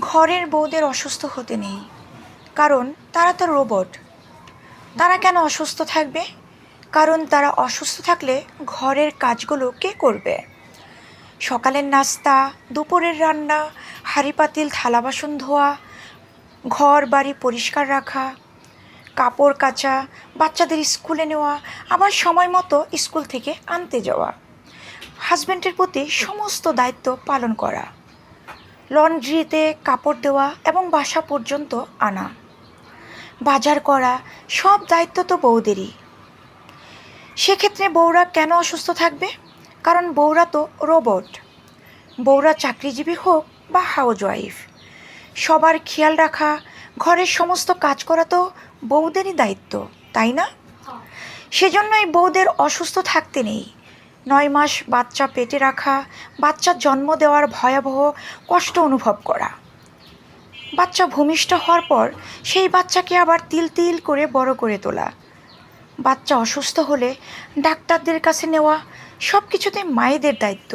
ঘরের বউদের অসুস্থ হতে নেই, কারণ তারা তো রোবট। তারা কেন অসুস্থ থাকবে? কারণ তারা অসুস্থ থাকলে ঘরের কাজগুলো কে করবে? সকালের নাস্তা, দুপুরের রান্না, হাঁড়ি পাতিল থালা বাসন ধোয়া, ঘর বাড়ি পরিষ্কার রাখা, কাপড় কাচা, বাচ্চাদের স্কুলে নেওয়া, আবার সময় মতো স্কুল থেকে আনতে যাওয়া, হাজব্যান্ডের প্রতি সমস্ত দায়িত্ব পালন করা, লন্ড্রিতে কাপড় দেওয়া এবং বাসা পর্যন্ত আনা, বাজার করা, সব দায়িত্ব তো বউদেরই। সেক্ষেত্রে বউরা কেন অসুস্থ থাকবে? কারণ বউরা তো রোবট। বউরা চাকরিজীবী হোক বা হাউসওয়াইফ, সবার খেয়াল রাখা, ঘরের সমস্ত কাজ করা তো বউদেরই দায়িত্ব, তাই না? সেজন্যই বউদের অসুস্থ থাকতে নেই। 9 মাস বাচ্চা পেটে রাখা, বাচ্চার জন্ম দেওয়ার ভয়াবহ কষ্ট অনুভব করা, বাচ্চা ভূমিষ্ঠ হওয়ার পর সেই বাচ্চাকে আবার তিল তিল করে বড় করে তোলা, বাচ্চা অসুস্থ হলে ডাক্তারদের কাছে নেওয়া, সব কিছুতে মায়েদের দায়িত্ব।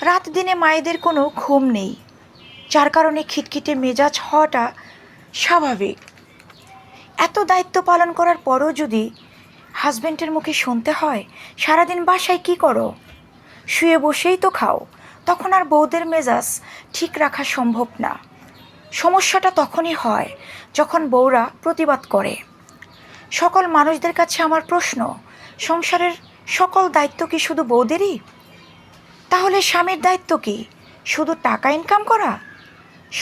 রাত দিনে মায়েদের কোনো ঘুম নেই, যার কারণে খিটখিটে মেজাজ হওয়াটা স্বাভাবিক। এত দায়িত্ব পালন করার পরও যদি হাজব্যান্ডের মুখে শুনতে হয় সারাদিন বাসায় কি করো, শুয়ে বসেই তো খাও, তখন আর বউদের মেজাজ ঠিক রাখা সম্ভব না। সমস্যাটা তখনই হয় যখন বউরা প্রতিবাদ করে। সকল মানুষদের কাছে আমার প্রশ্ন, সংসারের সকল দায়িত্ব কি শুধু বউদেরই? তাহলে স্বামীর দায়িত্ব কি শুধু টাকা ইনকাম করা?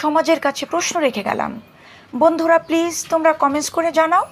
সমাজের কাছে প্রশ্ন রেখে গেলাম। বন্ধুরা প্লিজ তোমরা কমেন্টস করে জানাও।